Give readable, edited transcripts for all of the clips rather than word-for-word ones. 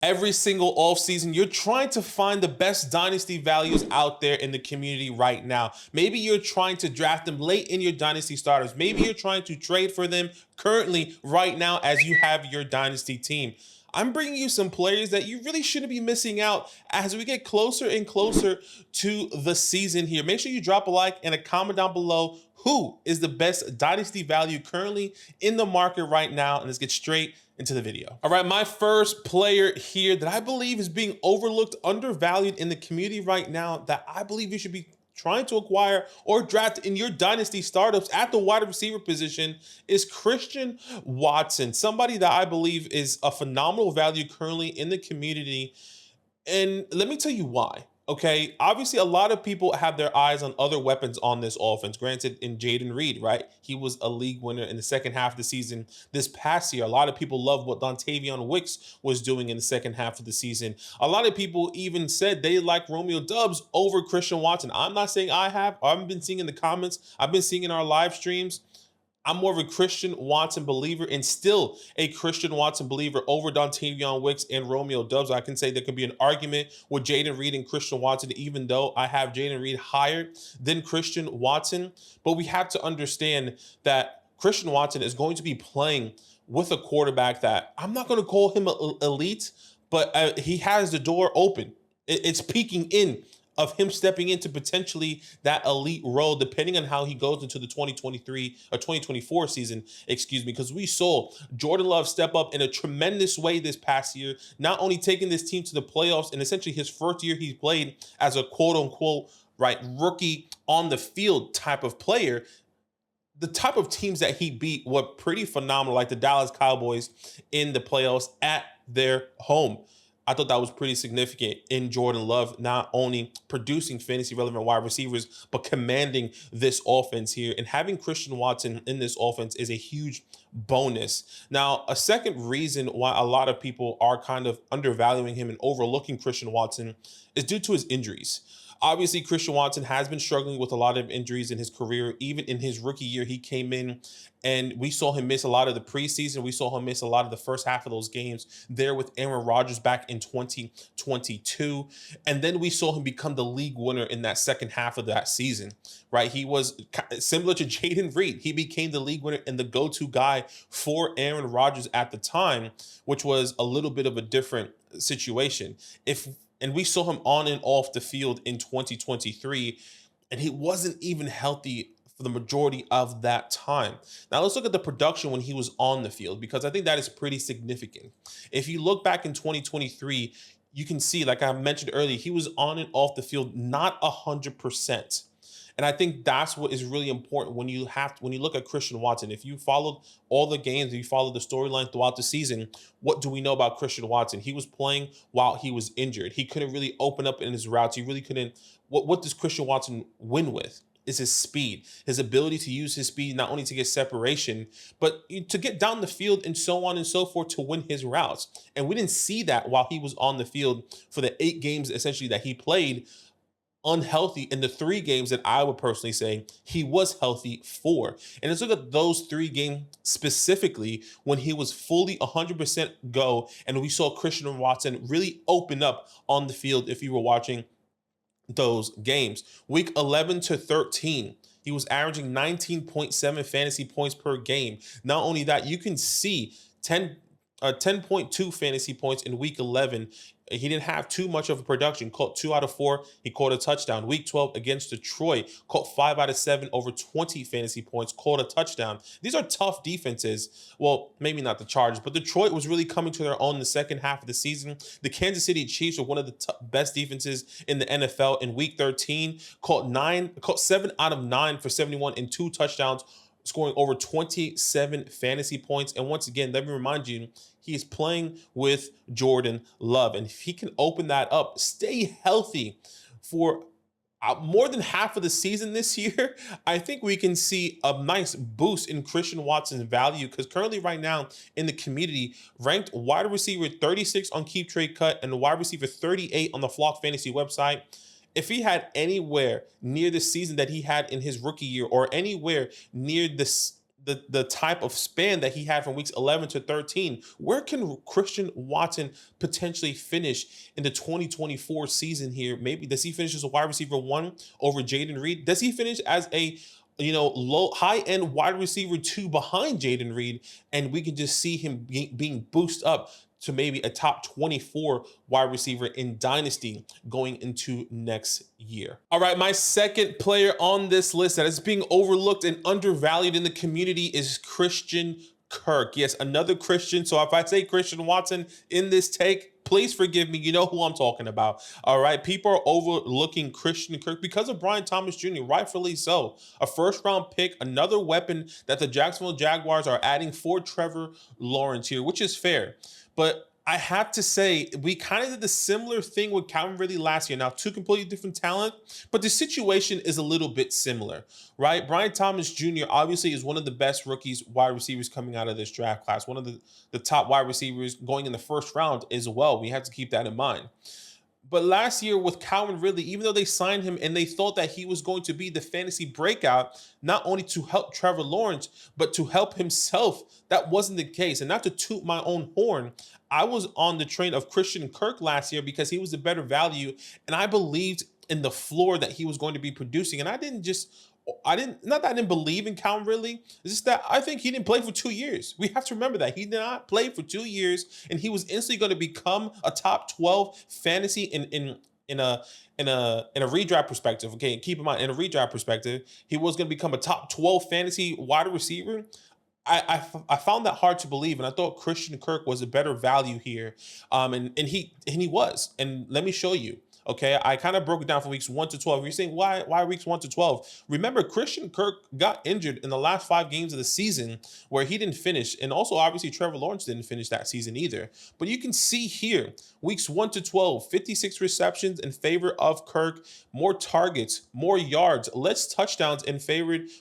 Every single offseason, you're trying to find the best dynasty values out there in the community right now. Maybe you're trying to draft them late in your dynasty starters. Maybe you're trying to trade for them currently right now as you have your dynasty team. I'm bringing you some players that you really shouldn't be missing out as we get closer and closer to the season here. Make sure you drop a like and a comment down below. Who is the best dynasty value currently in the market right now? And let's get straight into the video. All right, my first player here that I believe is being overlooked, undervalued in the community right now, that I believe you should be trying to acquire or draft in your dynasty startups at the wide receiver position is Christian Watson, somebody that I believe is a phenomenal value currently in the community. And let me tell you why. Okay, obviously, a lot of people have their eyes on other weapons on this offense. Granted, in Jaden Reed, right? He was a league winner in the second half of the season this past year. A lot of people love what Dontavion Wicks was doing in the second half of the season. A lot of people even said they like Romeo Dubs over Christian Watson. I'm not saying I have. I've been seeing in the comments. I've been seeing in our live streams. I'm more of a Christian Watson believer and still a Christian Watson believer over Dontavion Wicks and Romeo Dubs. I can say there could be an argument with Jaden Reed and Christian Watson, even though I have Jaden Reed higher than Christian Watson. But we have to understand that Christian Watson is going to be playing with a quarterback that I'm not going to call him elite, but he has the door open. It's peeking in of him stepping into potentially that elite role, depending on how he goes into the 2023 or 2024 season, excuse me, because we saw Jordan Love step up in a tremendous way this past year, not only taking this team to the playoffs and essentially his first year he played as a quote unquote, right, rookie on the field type of player. The type of teams that he beat were pretty phenomenal, like the Dallas Cowboys in the playoffs at their home. I thought that was pretty significant in Jordan Love, not only producing fantasy relevant wide receivers, but commanding this offense here. And having Christian Watson in this offense is a huge bonus. Now, a second reason why a lot of people are kind of undervaluing him and overlooking Christian Watson is due to his injuries. Obviously, Christian Watson has been struggling with a lot of injuries in his career. Even in his rookie year, he came in and we saw him miss a lot of the preseason. We saw him miss a lot of the first half of those games there with Aaron Rodgers back in 2022. And then we saw him become the league winner in that second half of that season, right? He was similar to Jaden Reed. He became the league winner and the go-to guy for Aaron Rodgers at the time, which was a little bit of a different situation. And we saw him on and off the field in 2023, and he wasn't even healthy for the majority of that time. Now let's look at the production when he was on the field, because I think that is pretty significant. If you look back in 2023, you can see, like I mentioned earlier, he was on and off the field not 100%. And I think that's what is really important when you look at Christian Watson. If you followed all the games, if you followed the storyline throughout the season, what do we know about Christian Watson? He was playing while he was injured. He couldn't really open up in his routes. He really couldn't. What does Christian Watson win with? Is his speed, his ability to use his speed, not only to get separation, but to get down the field and so on and so forth to win his routes. And we didn't see that while he was on the field for the 8 games essentially that he played unhealthy in the 3 games that I would personally say he was healthy for. And let's look at those 3 games specifically when he was fully 100% go, and we saw Christian Watson really open up on the field if you were watching those games. Week 11 to 13, he was averaging 19.7 fantasy points per game. Not only that, you can see 10.2 fantasy points in week 11. He didn't have too much of a production. Caught 2 out of 4. He caught a touchdown. Week 12 against Detroit, caught 5 out of 7, over 20 fantasy points, caught a touchdown. These are tough defenses. Well, maybe not the Chargers, but Detroit was really coming to their own in the second half of the season. The Kansas City Chiefs were one of the best defenses in the NFL in week 13. Caught 7 out of 9 for 71 and 2 touchdowns, scoring over 27 fantasy points. And once again, let me remind you, he is playing with Jordan Love. And if he can open that up, stay healthy for more than half of the season this year, I think we can see a nice boost in Christian Watson's value, because currently right now in the community, ranked wide receiver 36 on Keep Trade Cut and wide receiver 38 on the Flock Fantasy website. If he had anywhere near the season that he had in his rookie year, or anywhere near the the type of span that he had from weeks 11 to 13. Where can Christian Watson potentially finish in the 2024 season here? Maybe does he finish as a wide receiver one over Jaden Reed? Does he finish as a low high end wide receiver two behind Jaden Reed, and we can just see him being boosted up to maybe a top 24 wide receiver in Dynasty going into next year. All right, my second player on this list that is being overlooked and undervalued in the community is Christian Kirk. Yes, another Christian. So if I say Christian Watson in this take, please forgive me. You know who I'm talking about. All right. People are overlooking Christian Kirk because of Brian Thomas Jr., rightfully so. A first-round pick, another weapon that the Jacksonville Jaguars are adding for Trevor Lawrence here, which is fair. But I have to say, we kind of did the similar thing with Calvin Ridley last year. Now, two completely different talent, but the situation is a little bit similar, right? Brian Thomas Jr. obviously is one of the best rookies, wide receivers coming out of this draft class, one of the top wide receivers going in the first round as well. We have to keep that in mind. But last year with Calvin Ridley, even though they signed him and they thought that he was going to be the fantasy breakout, not only to help Trevor Lawrence, but to help himself, that wasn't the case. And not to toot my own horn, I was on the train of Christian Kirk last year because he was a better value. And I believed in the floor that he was going to be producing. And not that I didn't believe in Calvin Ridley. It's just that I think he didn't play for 2 years. We have to remember that he did not play for 2 years, and he was instantly going to become a top 12 fantasy in a redraft perspective. Okay, keep in mind, in a redraft perspective, he was going to become a top 12 fantasy wide receiver. I found that hard to believe, and I thought Christian Kirk was a better value here, and he was. And let me show you. Okay, I kind of broke it down from weeks 1 to 12. You're saying, why weeks 1 to 12? Remember, Christian Kirk got injured in the last 5 games of the season where he didn't finish. And also, obviously, Trevor Lawrence didn't finish that season either. But you can see here, weeks 1 to 12, 56 receptions in favor of Kirk, more targets, more yards, less touchdowns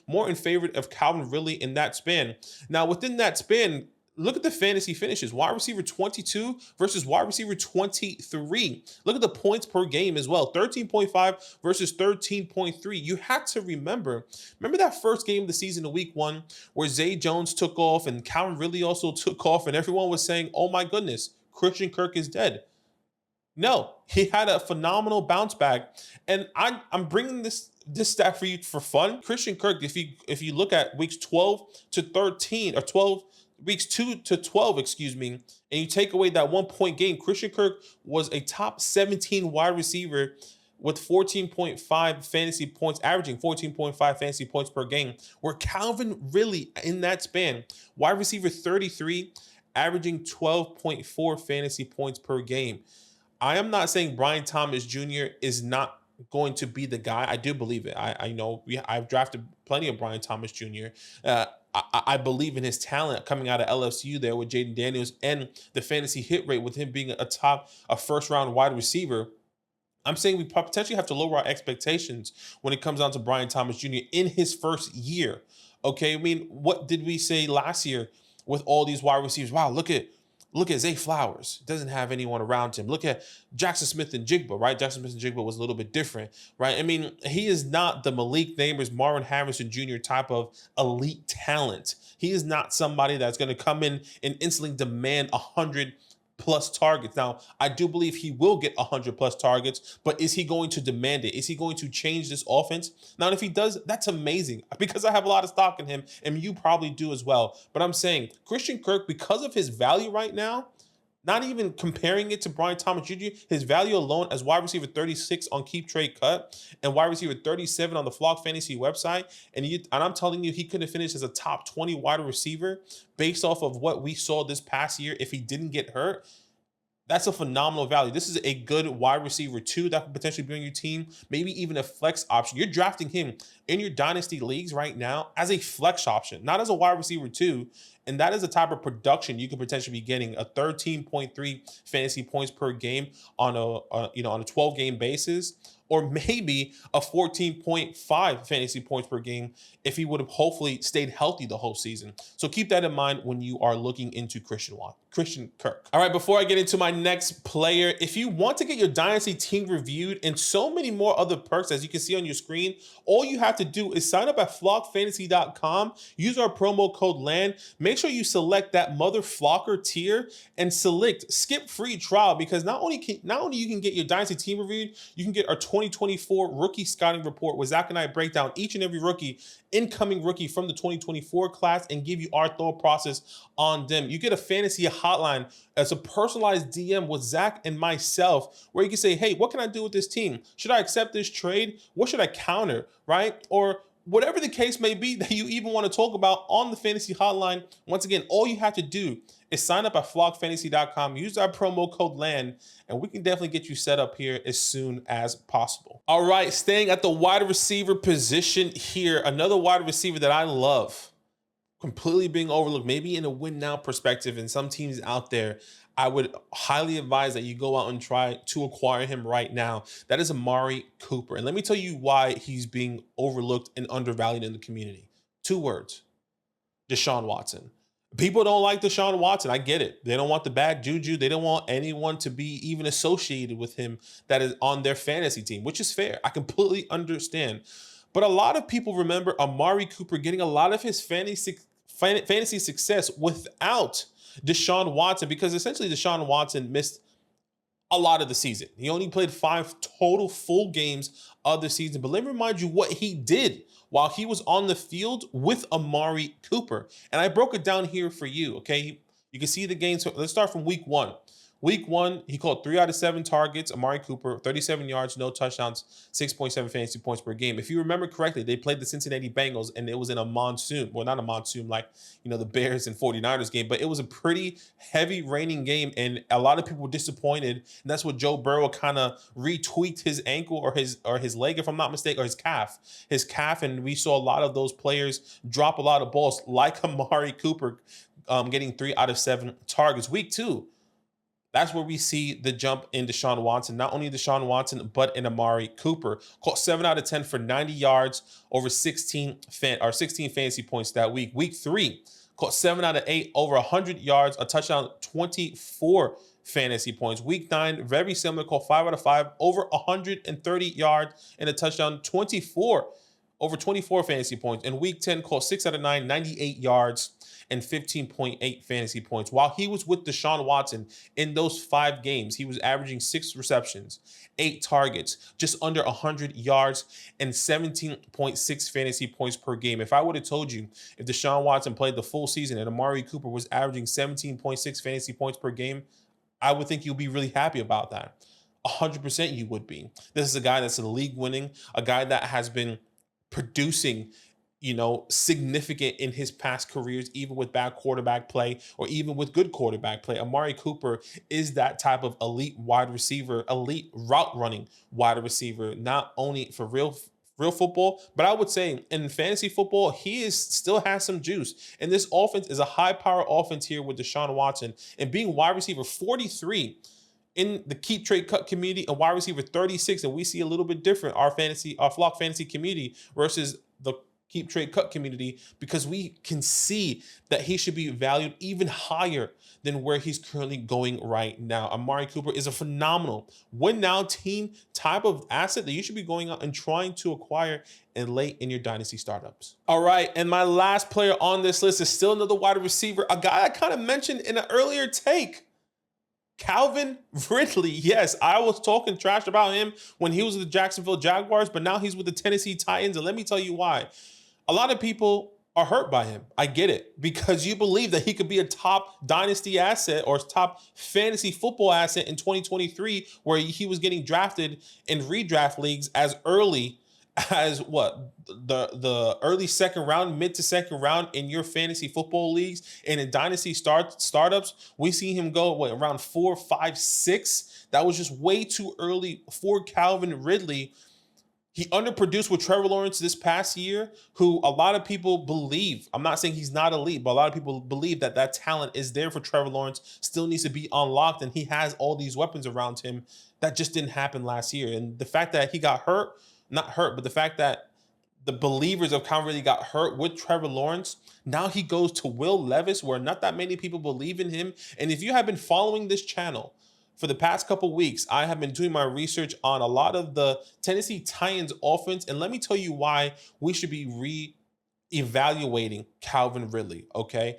more in favor of Calvin Ridley in that span. Now, within that span, look at the fantasy finishes. Wide receiver 22 versus wide receiver 23. Look at the points per game as well. 13.5 versus 13.3. You have to remember that first game of the season in week 1 where Zay Jones took off and Calvin Ridley also took off and everyone was saying, oh my goodness, Christian Kirk is dead. No, he had a phenomenal bounce back. And I'm bringing this stat for you for fun. Christian Kirk, if you look at weeks 12 to 13 or 12, weeks 2 to 12, and you take away that 1 point game, Christian Kirk was a top 17 wide receiver with 14.5 fantasy points, averaging 14.5 fantasy points per game, where Calvin Ridley in that span, wide receiver 33, averaging 12.4 fantasy points per game. I am not saying Brian Thomas Jr. is not going to be the guy. I do believe it. I know I've drafted plenty of Brian Thomas Jr. I believe in his talent coming out of LSU there with Jaden Daniels and the fantasy hit rate with him being a first round wide receiver. I'm saying we potentially have to lower our expectations when it comes down to Brian Thomas Jr. in his first year. Okay, I mean, what did we say last year with all these wide receivers? Wow, look at Zay Flowers. Doesn't have anyone around him. Look at Jackson Smith and Jigba, right? Jackson Smith and Jigba was a little bit different, right? I mean, he is not the Malik Neighbors, Marvin Harrison Jr. type of elite talent. He is not somebody that's going to come in and instantly demand 100 plus targets. Now, I do believe he will get 100 plus targets, but is he going to demand it? Is he going to change this offense? Now, if he does, that's amazing because I have a lot of stock in him and you probably do as well. But I'm saying Christian Kirk, because of his value right now, not even comparing it to Brian Thomas Jr., his value alone as wide receiver 36 on Keep Trade Cut and wide receiver 37 on the Flock Fantasy website. And I'm telling you, he could have finished as a top 20 wide receiver based off of what we saw this past year if he didn't get hurt. That's a phenomenal value. This is a good wide receiver too that could potentially be on your team, maybe even a flex option. You're drafting him in your dynasty leagues right now as a flex option, not as a wide receiver too. And that is the type of production you could potentially be getting, a 13.3 fantasy points per game on a 12 game basis, or maybe a 14.5 fantasy points per game if he would have hopefully stayed healthy the whole season. So keep that in mind when you are looking into Christian Kirk. All right, before I get into my next player, if you want to get your Dynasty team reviewed and so many more other perks, as you can see on your screen, all you have to do is sign up at flockfantasy.com, use our promo code LAND, make sure you select that Mother Flocker tier and select skip free trial, because not only you can get your Dynasty team reviewed, you can get our 2024 rookie scouting report where Zach and I break down each and every incoming rookie from the 2024 class and give you our thought process on them. You get a fantasy hotline as a personalized DM with Zach and myself, where you can say, hey, what can I do with this team? Should I accept this trade? What should I counter, right? Or whatever the case may be that you even want to talk about on the fantasy hotline. Once again, all you have to do is sign up at flockfantasy.com, use our promo code LAND, and we can definitely get you set up here as soon as possible. All right, staying at the wide receiver position here, another wide receiver that I love, completely being overlooked, maybe in a win now perspective, and some teams out there, I would highly advise that you go out and try to acquire him right now. That is Amari Cooper. And let me tell you why he's being overlooked and undervalued in the community. 2 words: Deshaun Watson. People don't like Deshaun Watson. I get it. They don't want the bad juju. They don't want anyone to be even associated with him that is on their fantasy team, which is fair. I completely understand. But a lot of people remember Amari Cooper getting a lot of his fantasy success without Deshaun Watson, because essentially Deshaun Watson missed a lot of the season. He only played 5 total full games of the season. But let me remind you what he did while he was on the field with Amari Cooper. And I broke it down here for you, okay? You can see the games. So let's start from week 1. Week 1, he caught 3 out of 7 targets. Amari Cooper, 37 yards, no touchdowns, 6.7 fantasy points per game. If you remember correctly, they played the Cincinnati Bengals, and it was in a monsoon. Well, not a monsoon like, the Bears and 49ers game, but it was a pretty heavy raining game, and a lot of people were disappointed. And that's what Joe Burrow kind of retweaked his ankle or his leg, if I'm not mistaken, or his calf. And we saw a lot of those players drop a lot of balls, like Amari Cooper, getting 3 out of 7 targets. Week 2. That's where we see the jump in Deshaun Watson. Not only Deshaun Watson, but in Amari Cooper. Caught 7 out of 10 for 90 yards, over 16 fantasy points that week. Week 3, caught 7 out of 8, over 100 yards, a touchdown, 24 fantasy points. Week 9, very similar, caught 5 out of 5, over 130 yards, and a touchdown, over 24 fantasy points. In week 10, caught 6 out of 9, 98 yards, and 15.8 fantasy points. While he was with Deshaun Watson in those 5 games, he was averaging 6 receptions, 8 targets, just under 100 yards, and 17.6 fantasy points per game. If I would have told you if Deshaun Watson played the full season and Amari Cooper was averaging 17.6 fantasy points per game, I would think you'll be really happy about that. 100% you would be. This is a guy that's league winning, a guy that has been producing significant in his past careers, even with bad quarterback play or even with good quarterback play. Amari Cooper is that type of elite wide receiver, elite route running wide receiver, not only for real football, but I would say in fantasy football, he still has some juice. And this offense is a high power offense here with Deshaun Watson, and being wide receiver 43 in the keep, trade, cut community and wide receiver 36. And we see a little bit different, our flock fantasy community versus the keep, trade, cut community, because we can see that he should be valued even higher than where he's currently going right now. Amari Cooper is a phenomenal win now team type of asset that you should be going out and trying to acquire and late in your dynasty startups. All right, and my last player on this list is still another wide receiver, a guy I kind of mentioned in an earlier take. Calvin Ridley. Yes, I was talking trash about him when he was with the Jacksonville Jaguars, but now he's with the Tennessee Titans, and let me tell you why. A lot of people are hurt by him. I get it, because you believe that he could be a top dynasty asset or top fantasy football asset in 2023, where he was getting drafted in redraft leagues as early as the early second round, mid to second round in your fantasy football leagues. And in dynasty startups, we see him go around 4, 5, 6. That was just way too early for Calvin Ridley. He underproduced with Trevor Lawrence this past year, who a lot of people believe, I'm not saying he's not elite, but a lot of people believe that that talent is there for Trevor Lawrence, still needs to be unlocked, and he has all these weapons around him. That just didn't happen last year. And the fact that he got hurt, not hurt, but the fact that the believers of Calvin really got hurt with Trevor Lawrence, now he goes to Will Levis, where not that many people believe in him. And if you have been following this channel, for the past couple weeks, I have been doing my research on a lot of the Tennessee Titans offense, and let me tell you why we should be re-evaluating Calvin Ridley, okay?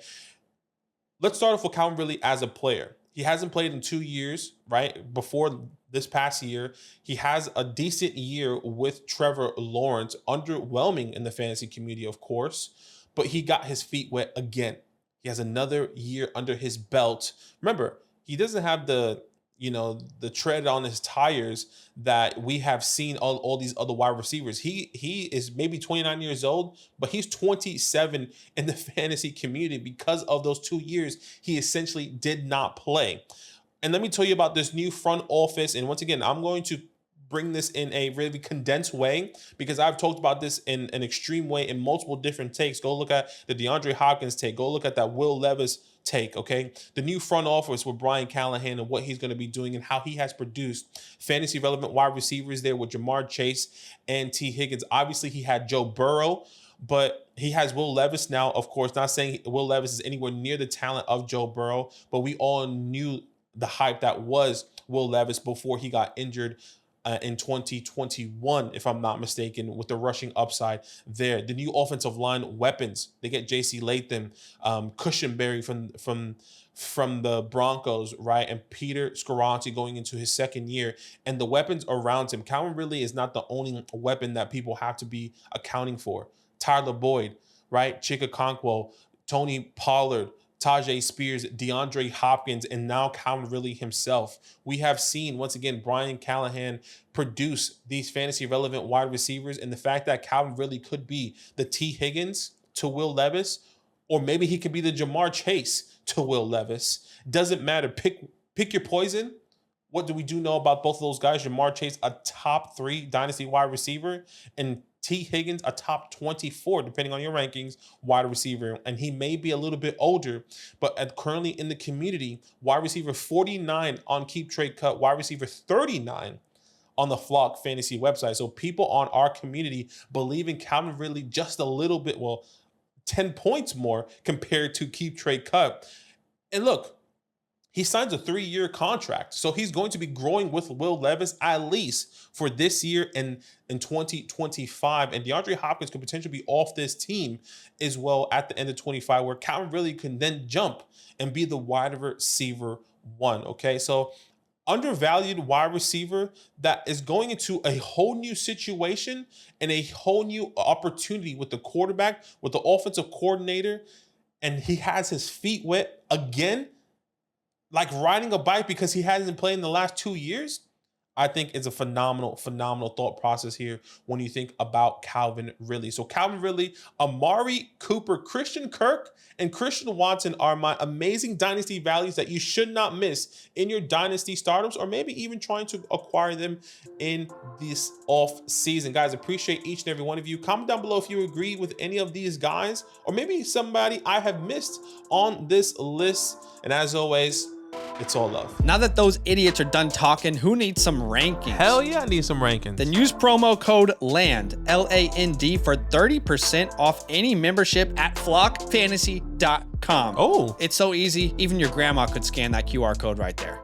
Let's start off with Calvin Ridley as a player. He hasn't played in 2 years, right? Before this past year, he has a decent year with Trevor Lawrence, underwhelming in the fantasy community, of course, but he got his feet wet again. He has another year under his belt. Remember, he doesn't have the tread on his tires that we have seen all these other wide receivers. He is maybe 29 years old, but he's 27 in the fantasy community because of those 2 years he essentially did not play. And let me tell you about this new front office. And once again, I'm going to bring this in a really condensed way because I've talked about this in an extreme way in multiple different takes. Go look at the DeAndre Hopkins take. Go look at that Will Levis take, okay? The new front office with Brian Callahan and what he's going to be doing and how he has produced fantasy relevant wide receivers there with Jamar Chase and T. Higgins. Obviously, he had Joe Burrow, but he has Will Levis now, of course. Not saying Will Levis is anywhere near the talent of Joe Burrow, but we all knew the hype that was Will Levis before he got injured in 2021, if I'm not mistaken, with the rushing upside there. The new offensive line weapons, they get J.C. Latham, Cushenberry from the Broncos, right? And Peter Scarronti going into his second year. And the weapons around him. Calvin Ridley is not the only weapon that people have to be accounting for. Tyler Boyd, right? Chika Okonkwo, Tony Pollard, Tajay Spears, DeAndre Hopkins, and now Calvin Ridley himself. We have seen, once again, Brian Callahan produce these fantasy relevant wide receivers, and the fact that Calvin Ridley could be the T. Higgins to Will Levis, or maybe he could be the Jamar Chase to Will Levis. Doesn't matter. Pick your poison. What do we know about both of those guys? Jamar Chase, a top 3 dynasty wide receiver, and T. Higgins, a top 24, depending on your rankings, wide receiver. And he may be a little bit older, but currently in the community, wide receiver 49 on Keep Trade Cut, wide receiver 39 on the Flock Fantasy website. So people on our community believe in Calvin Ridley just a little bit, 10 points more compared to Keep Trade Cut. And look, he signs a 3-year contract. So he's going to be growing with Will Levis at least for this year and in 2025. And DeAndre Hopkins could potentially be off this team as well at the end of 25, where Calvin Ridley can then jump and be the wide receiver 1. Okay, so undervalued wide receiver that is going into a whole new situation and a whole new opportunity with the quarterback, with the offensive coordinator, and he has his feet wet again, like riding a bike because he hasn't played in the last 2 years. I think it's a phenomenal thought process here when you think about Calvin Ridley. So Calvin Ridley, Amari Cooper, Christian Kirk, and Christian Watson are my amazing dynasty values that you should not miss in your dynasty startups, or maybe even trying to acquire them in this off season. Guys, appreciate each and every one of you. Comment down below if you agree with any of these guys, or maybe somebody I have missed on this list. And as always, it's all love. Now that those idiots are done talking, who needs some rankings? Hell yeah, I need some rankings. Then use promo code LAND, L-A-N-D, for 30% off any membership at flockfantasy.com. Oh. It's so easy, even your grandma could scan that QR code right there.